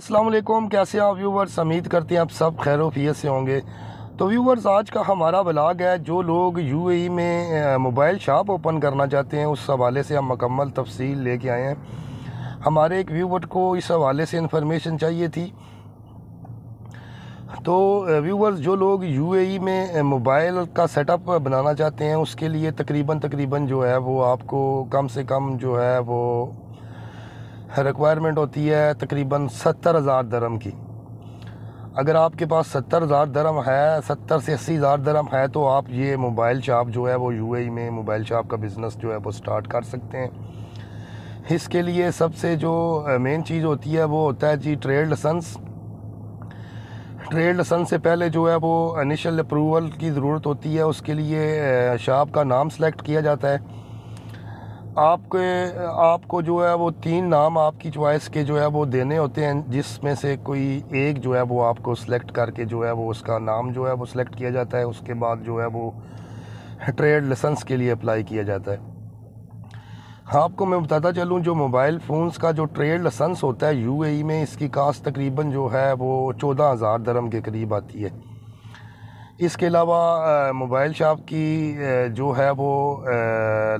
अस्सलाम वालेकुम, कैसे हैं आप व्यूवर्स। उम्मीद करते हैं आप सब खैर-ओ-फ़ियत से होंगे। तो व्यूवर्स, आज का हमारा व्लॉग है, जो लोग यूएई में मोबाइल शॉप ओपन करना चाहते हैं उस हवाले से हम मुकम्मल तफसील लेके आए हैं। हमारे एक व्यूवर को इस हवाले से इंफॉर्मेशन चाहिए थी। तो व्यूवर्स, जो लोग यूएई में मोबाइल का सेटअप बनाना चाहते हैं उसके लिए तकरीबन जो है वो आपको कम से कम जो है वो रिक्वायरमेंट होती है तकरीबन 70,000 दरम की। अगर आपके पास 70,000 दरम है, 70 से 80,000 दरम है, तो आप ये मोबाइल शॉप जो है वो यूएई में मोबाइल शॉप का बिज़नेस जो है वो स्टार्ट कर सकते हैं। इसके लिए सबसे जो मेन चीज़ होती है वो होता है जी ट्रेड लाइसेंस। ट्रेड लाइसेंस से पहले जो है वो इनिशियल अप्रूवल की ज़रूरत होती है। उसके लिए शॉप का नाम सेलेक्ट किया जाता है। आपको जो है वो 3 नाम आपकी चॉइस के जो है वो देने होते हैं, जिसमें से कोई एक जो है वो आपको सेलेक्ट करके जो है वो उसका नाम जो है वो सिलेक्ट किया जाता है। उसके बाद जो है वो ट्रेड लाइसेंस के लिए अप्लाई किया जाता है। आपको मैं बताता चलूँ, जो मोबाइल फ़ोन्स का जो ट्रेड लाइसेंस होता है यूएई में, इसकी कास्ट तकरीबन जो है वो 14,000 दरम के करीब आती है। इसके अलावा मोबाइल शॉप की जो है वो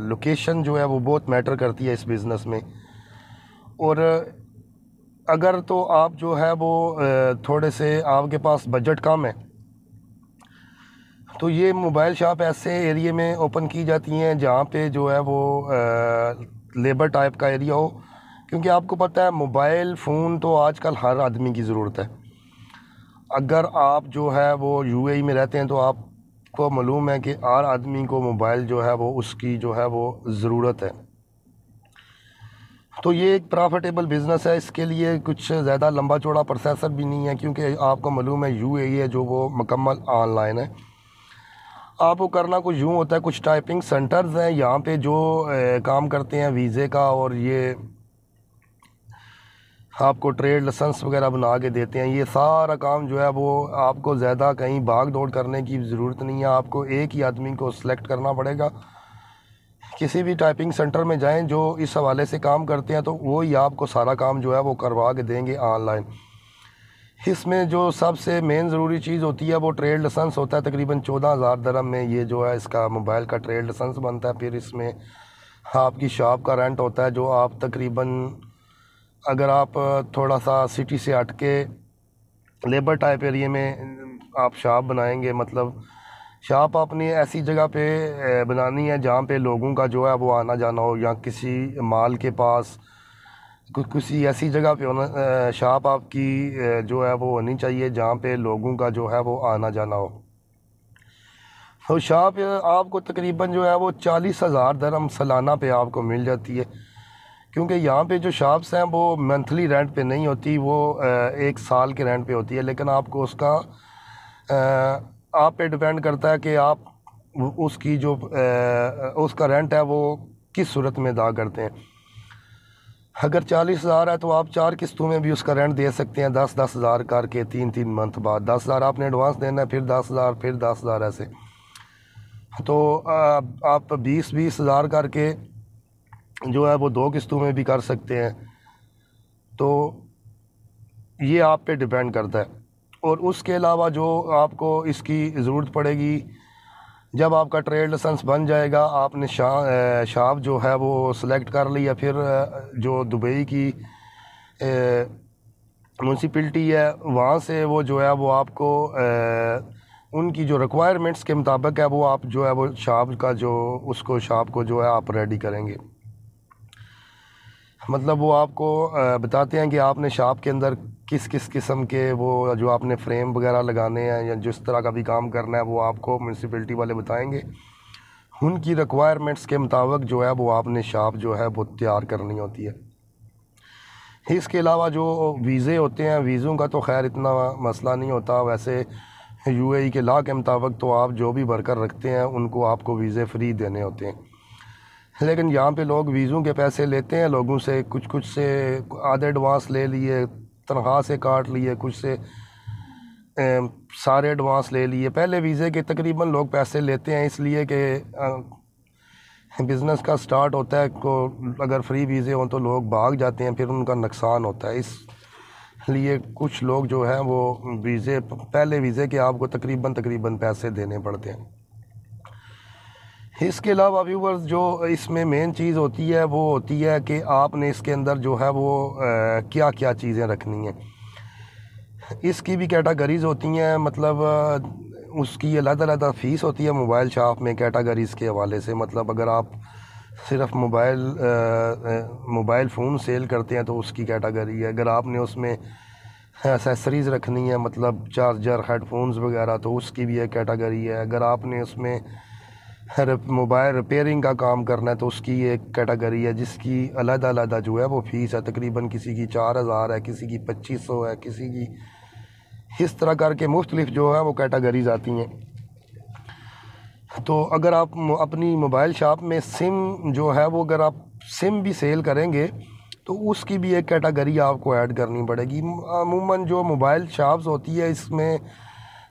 लोकेशन जो है वो बहुत मैटर करती है इस बिज़नेस में। और अगर तो आप जो है वो थोड़े से आपके पास बजट कम है, तो ये मोबाइल शॉप ऐसे एरिया में ओपन की जाती हैं जहाँ पे जो है वो लेबर टाइप का एरिया हो, क्योंकि आपको पता है मोबाइल फ़ोन तो आजकल हर आदमी की ज़रूरत है। अगर आप जो है वो यूएई में रहते हैं तो आपको मालूम है कि हर आदमी को मोबाइल जो है वो उसकी जो है वो ज़रूरत है। तो ये एक प्रॉफिटेबल बिज़नेस है। इसके लिए कुछ ज़्यादा लंबा चौड़ा प्रोसेसर भी नहीं है, क्योंकि आपको मालूम है यूएई है जो वो मुकम्मल ऑनलाइन है। आपको करना कुछ यूँ होता है, कुछ टाइपिंग सेंटर्स हैं यहाँ पे जो काम करते हैं वीज़े का, और ये आपको ट्रेड लाइसेंस वगैरह बना के देते हैं। ये सारा काम जो है वो आपको ज़्यादा कहीं भाग दौड़ करने की ज़रूरत नहीं है। आपको एक ही आदमी को सिलेक्ट करना पड़ेगा। किसी भी टाइपिंग सेंटर में जाएं जो इस हवाले से काम करते हैं, तो वो ही आपको सारा काम जो है वो करवा के देंगे ऑनलाइन। इसमें जो सबसे मेन ज़रूरी चीज़ होती है वो ट्रेड लाइसेंस होता है। तकरीबन 14,000 दरम में ये जो है इसका मोबाइल का ट्रेड लाइसेंस बनता है। फिर इसमें आपकी शॉप का रेंट होता है, जो आप तकरीबन अगर आप थोड़ा सा सिटी से हट के लेबर टाइप एरिया में आप शॉप बनाएंगे, मतलब शॉप अपनी ऐसी जगह पे बनानी है जहाँ पे लोगों का जो है वो आना जाना हो, या किसी माल के पास किसी ऐसी जगह पे होना। शॉप आपकी जो है वो होनी चाहिए जहाँ पे लोगों का जो है वो आना जाना हो। तो शॉप आपको तकरीबन जो है वो 40,000 दरम सालाना पे आपको मिल जाती है, क्योंकि यहाँ पे जो शॉप्स हैं वो मंथली रेंट पे नहीं होती, वो 1 साल के रेंट पे होती है। लेकिन आपको उसका आप पे डिपेंड करता है कि आप उसकी जो उसका रेंट है वो किस सूरत में अदा करते हैं। अगर 40,000 है तो आप 4 किस्तों में भी उसका रेंट दे सकते हैं, 10,000 करके 3 मंथ बाद 10,000 आपने एडवांस देना है, फिर 10,000, फिर 10,000 ऐसे। तो आप 20,000 करके जो है वो 2 किस्तों में भी कर सकते हैं। तो ये आप पे डिपेंड करता है। और उसके अलावा जो आपको इसकी ज़रूरत पड़ेगी, जब आपका ट्रेड लाइसेंस बन जाएगा, आपने शॉप जो है वो सिलेक्ट कर लिया, फिर जो दुबई की म्यूनसिपलिटी है वहाँ से वो जो है वो आपको उनकी जो रिक्वायरमेंट्स के मुताबिक है वो आप जो है वो शॉप का जो उसको शॉप को जो है आप रेडी करेंगे। मतलब वो आपको बताते हैं कि आपने शॉप के अंदर किस किस किस्म के वो जो आपने फ्रेम वगैरह लगाने हैं या जिस तरह का भी काम करना है वो आपको म्यूनसिपलिटी वाले बताएंगे। उनकी रिक्वायरमेंट्स के मुताबिक जो है वो आपने शॉप जो है वो तैयार करनी होती है। इसके अलावा जो वीज़े होते हैं, वीज़ों का तो खैर इतना मसला नहीं होता। वैसे यूएई के लॉ के मुताबिक तो आप जो भी वर्कर रखते हैं उनको आपको वीज़े फ्री देने होते हैं। लेकिन यहाँ पे लोग वीज़ों के पैसे लेते हैं लोगों से, कुछ से आधे एडवांस ले लिए, तनख्वाह से काट लिए, कुछ से सारे एडवांस ले लिए। पहले वीज़े के तकरीबन लोग पैसे लेते हैं, इसलिए कि बिज़नेस का स्टार्ट होता है को अगर फ्री वीज़े हों तो लोग भाग जाते हैं, फिर उनका नुकसान होता है। लिए कुछ लोग जो हैं वो वीज़े, पहले वीज़े के आपको तकरीबन पैसे देने पड़ते हैं। इसके अलावा व्यूवर्स जो इसमें मेन चीज़ होती है वो होती है कि आपने इसके अंदर जो है वो क्या क्या चीज़ें रखनी हैं। इसकी भी कैटेगरीज़ होती हैं, मतलब उसकी अलग फ़ीस होती है मोबाइल शॉप में कैटेगरीज़ के हवाले से। मतलब अगर आप सिर्फ मोबाइल फ़ोन सेल करते हैं तो उसकी कैटेगरी है। अगर आपने उसमें एसेसरीज़ रखनी है, मतलब चार्जर, हेडफोन्स वगैरह, तो उसकी भी एक कैटेगरी है। अगर आपने उसमें मोबाइल रिपेयरिंग का काम करना है तो उसकी एक कैटेगरी है जिसकी अलग जो है वो फ़ीस है। तकरीबन किसी की 4000 है, किसी की 2500 है, किसी की, इस तरह करके मुख्तलिफ जो है वो कैटेगरीज आती हैं। तो अगर आप अपनी मोबाइल शॉप में सिम जो है वो, अगर आप सिम भी सेल करेंगे तो उसकी भी एक कैटेगरी आपको ऐड करनी पड़ेगी। अमूमन जो मोबाइल शॉप्स होती है इसमें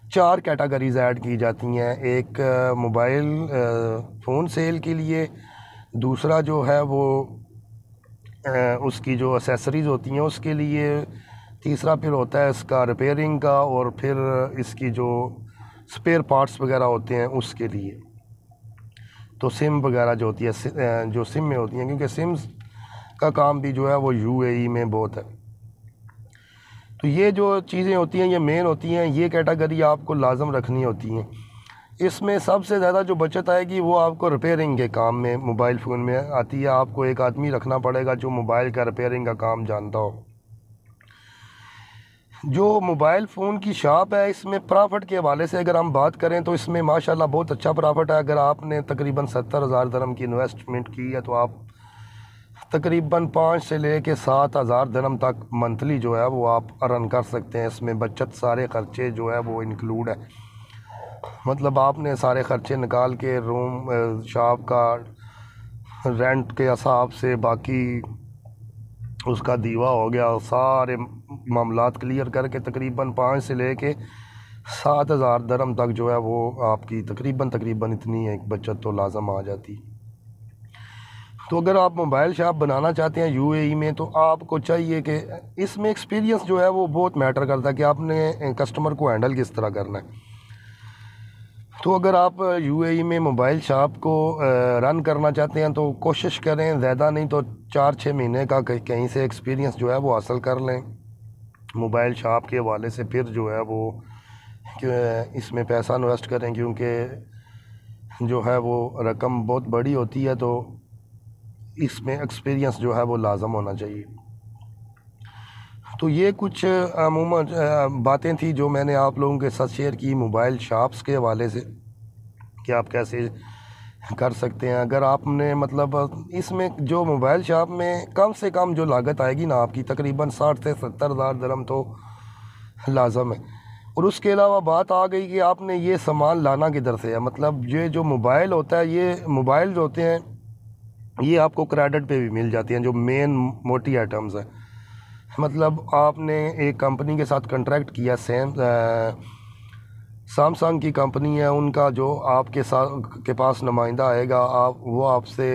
4 कैटेगरीज ऐड की जाती हैं। एक मोबाइल फ़ोन सेल के लिए, दूसरा जो है वो उसकी जो एसेसरीज़ होती हैं उसके लिए, तीसरा फिर होता है इसका रिपेयरिंग का, और फिर इसकी जो स्पेयर पार्ट्स वगैरह होते हैं उसके लिए। तो सिम वगैरह जो होती है जो सिम में होती हैं, क्योंकि सिम्स का काम भी जो है वो यूएई में बहुत है। तो ये जो चीज़ें होती हैं ये मेन होती हैं, ये कैटेगरी आपको लाजम रखनी होती हैं। इसमें सबसे ज़्यादा जो बचत आएगी वो आपको रिपेयरिंग के काम में मोबाइल फ़ोन में आती है। आपको एक आदमी रखना पड़ेगा जो मोबाइल का रिपेयरिंग का काम जानता हो। जो मोबाइल फ़ोन की शॉप है इसमें प्रॉफिट के हवाले से अगर हम बात करें तो इसमें माशाल्लाह बहुत अच्छा प्रॉफिट है। अगर आपने तकरीबन 70,000 दरम की इन्वेस्टमेंट की है तो आप तकरीबन 5 से ले कर 7,000 दरम तक मंथली जो है वो आप अर्न कर सकते हैं। इसमें बचत सारे ख़र्चे जो है वो इंक्लूड है। मतलब आपने सारे ख़र्चे निकाल के रूम शॉप का रेंट के हिसाब से, बाकी उसका दीवा हो गया, और सारे मामलात क्लियर करके तकरीबन 5 से ले कर 7,000 दरम तक जो है वो आपकी तकरीबन इतनी एक बचत तो लाजम आ जाती। तो अगर आप मोबाइल शॉप बनाना चाहते हैं यूएई में तो आपको चाहिए कि इसमें एक्सपीरियंस जो है वो बहुत मैटर करता है कि आपने कस्टमर को हैंडल किस तरह करना है। तो अगर आप यूएई में मोबाइल शॉप को रन करना चाहते हैं तो कोशिश करें ज़्यादा नहीं तो 4-6 महीने का कहीं से एक्सपीरियंस जो है वो हासिल कर लें मोबाइल शॉप के हवाले से। फिर जो है वो इसमें पैसा इन्वेस्ट करें, क्योंकि जो है वो रकम बहुत बड़ी होती है, तो इसमें एक्सपीरियंस जो है वो लाजम होना चाहिए। तो ये कुछ अमूमन बातें थी जो मैंने आप लोगों के साथ शेयर की मोबाइल शॉप्स के हवाले से कि आप कैसे कर सकते हैं। अगर आपने मतलब इसमें जो मोबाइल शॉप में कम से कम जो लागत आएगी ना आपकी तकरीबन 60 से 70,000 दरम तो लाजम है। और उसके अलावा बात आ गई कि आपने ये सामान लाना किधर से है। मतलब ये जो मोबाइल होता है, ये मोबाइल जो होते हैं ये आपको क्रेडिट पे भी मिल जाती हैं, जो मेन मोटी आइटम्स हैं। मतलब आपने एक कंपनी के साथ कॉन्ट्रैक्ट किया, सैमसंग की कंपनी है, उनका जो आपके साथ के पास नुमाइंदा आएगा, वो आपसे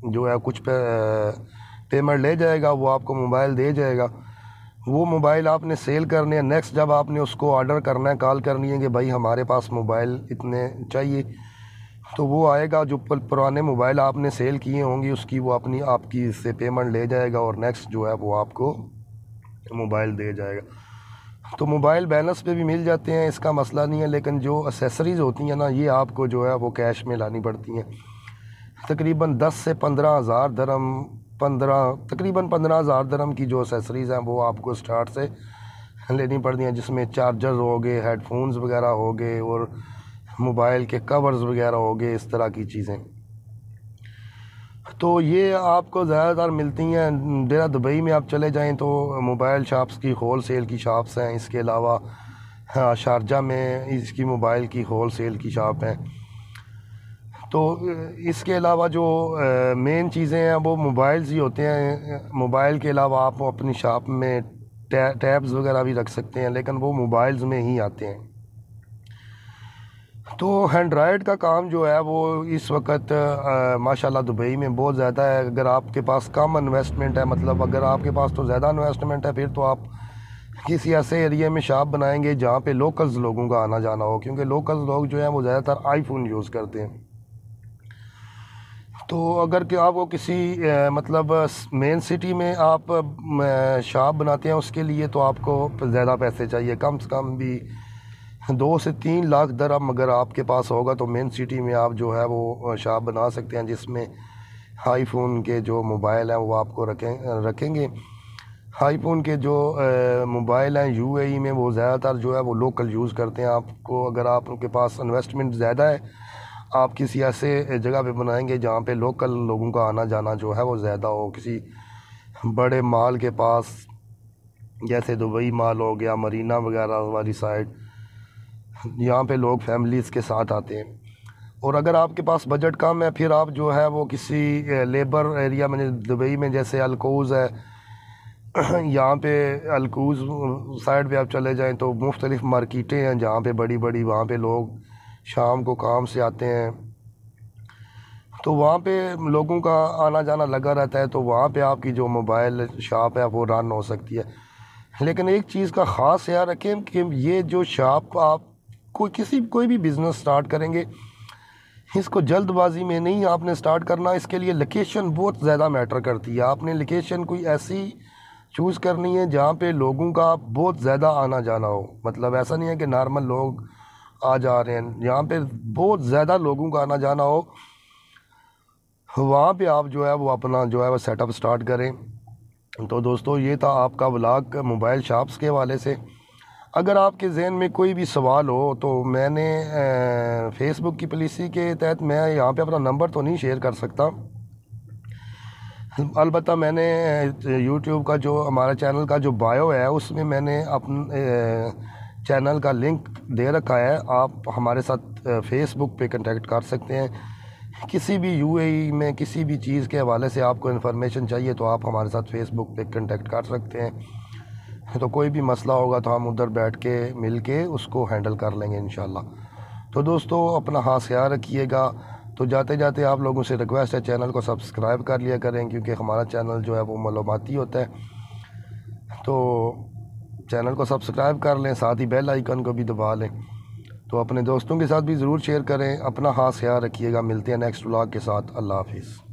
जो है कुछ पेमेंट ले जाएगा, वो आपको मोबाइल दे जाएगा। वो मोबाइल आपने सेल करने हैं। नेक्स्ट जब आपने उसको ऑर्डर करना है, कॉल करनी है कि भाई हमारे पास मोबाइल इतने चाहिए, तो वो आएगा, जो पुराने मोबाइल आपने सेल किए होंगे उसकी वो आपकी इससे पेमेंट ले जाएगा और नेक्स्ट जो है वो आपको मोबाइल दे जाएगा। तो मोबाइल बैलेंस पे भी मिल जाते हैं, इसका मसला नहीं है। लेकिन जो एसेसरीज़ होती हैं ना, ये आपको जो है वो कैश में लानी पड़ती हैं। तकरीबन 10 से 15,000 दरम, तकरीबन 15,000 दरम की जो एसेसरीज़ हैं वो आपको स्टार्ट से लेनी पड़ती हैं, जिसमें चार्जर हो गए, हेडफोन्स वगैरह हो गए, और मोबाइल के कवर्स वगैरह हो गए, इस तरह की चीज़ें। तो ये आपको ज़्यादातर मिलती हैं डेरा दुबई में। आप चले जाएं तो मोबाइल शॉप्स की होल सेल की शॉप्स हैं। इसके अलावा शारजा में इसकी मोबाइल की होल सेल की शॉप है। तो इसके अलावा जो मेन चीज़ें हैं वो मोबाइल्स ही होते हैं। मोबाइल के अलावा आप अपनी शॉप में टैब्स वगैरह भी रख सकते हैं, लेकिन वो मोबाइल्स में ही आते हैं। तो एंड्रॉयड का काम जो है वो इस वक्त माशाल्लाह दुबई में बहुत ज़्यादा है। अगर आपके पास कम इन्वेस्टमेंट है, मतलब अगर आपके पास तो ज़्यादा इन्वेस्टमेंट है, फिर तो आप किसी ऐसे एरिया में शॉप बनाएंगे जहाँ पे लोकल्स लोगों का आना जाना हो, क्योंकि लोकल्स लोग जो हैं वो ज़्यादातर आईफोन यूज़ करते हैं। तो अगर कि आप वो किसी मतलब मेन सिटी में आप शॉप बनाते हैं, उसके लिए तो आपको ज़्यादा पैसे चाहिए, कम से कम भी 2 से 3 लाख दरम अगर आपके पास होगा तो मेन सिटी में आप जो है वो शॉप बना सकते हैं, जिसमें आईफोन के जो मोबाइल हैं वो आपको रखेंगे। आईफोन के जो मोबाइल हैं यूएई में वो ज़्यादातर जो है वो लोकल यूज़ करते हैं। आपको अगर आपके पास इन्वेस्टमेंट ज़्यादा है, आप किसी ऐसे जगह पे बनाएंगे जहाँ पे लोकल लोगों का आना जाना जो है वो ज़्यादा हो, किसी बड़े माल के पास, जैसे दुबई माल हो गया, मरीना वगैरह वाली साइड, यहाँ पे लोग फैमिलीज़ के साथ आते हैं। और अगर आपके पास बजट कम है, फिर आप जो है वो किसी लेबर एरिया में, दुबई में जैसे अलकूज़ है यहाँ पे अलकूज़ साइड पे आप चले जाएं तो मुख्तलिफ़ मार्केटें हैं जहाँ पे बड़ी बड़ी, वहाँ पे लोग शाम को काम से आते हैं, तो वहाँ पे लोगों का आना जाना लगा रहता है, तो वहाँ पे आपकी जो मोबाइल शॉप है वो रन हो सकती है। लेकिन एक चीज़ का ख़ास ख्याल रखें कि ये जो शॉप आप कोई भी बिज़नेस स्टार्ट करेंगे, इसको जल्दबाजी में नहीं आपने स्टार्ट करना। इसके लिए लोकेशन बहुत ज़्यादा मैटर करती है। आपने लोकेशन कोई ऐसी चूज़ करनी है जहाँ पे लोगों का बहुत ज़्यादा आना जाना हो, मतलब ऐसा नहीं है कि नॉर्मल लोग आ जा रहे हैं, यहाँ पे बहुत ज़्यादा लोगों का आना जाना हो, वहाँ पे आप जो है वो अपना जो है वो सेटअप स्टार्ट करें। तो दोस्तों ये था आपका व्लॉग मोबाइल शॉप्स के हवाले से। अगर आपके जहन में कोई भी सवाल हो तो मैंने फेसबुक की पॉलिसी के तहत मैं यहाँ पे अपना नंबर तो नहीं शेयर कर सकता, अलबत्ता मैंने यूट्यूब का जो हमारा चैनल का जो बायो है उसमें मैंने अपने चैनल का लिंक दे रखा है। आप हमारे साथ फेसबुक पे कांटेक्ट कर सकते हैं। किसी भी यूएई में किसी भी चीज़ के हवाले से आपको इन्फॉर्मेशन चाहिए तो आप हमारे साथ फेसबुक पे कांटेक्ट कर सकते हैं। तो कोई भी मसला होगा तो हम उधर बैठ के मिल के उसको हैंडल कर लेंगे इंशाल्लाह। तो दोस्तों अपना खास ख्याल रखिएगा। तो जाते जाते आप लोगों से रिक्वेस्ट है, चैनल को सब्सक्राइब कर लिया करें, क्योंकि हमारा चैनल जो है वो मालूमाती होता है। तो चैनल को सब्सक्राइब कर लें, साथ ही बेल आइकन को भी दबा लें। तो अपने दोस्तों के साथ भी ज़रूर शेयर करें। अपना खास ख्याल रखिएगा। मिलते हैं नेक्स्ट व्लॉग के साथ। अल्लाह हाफिज़।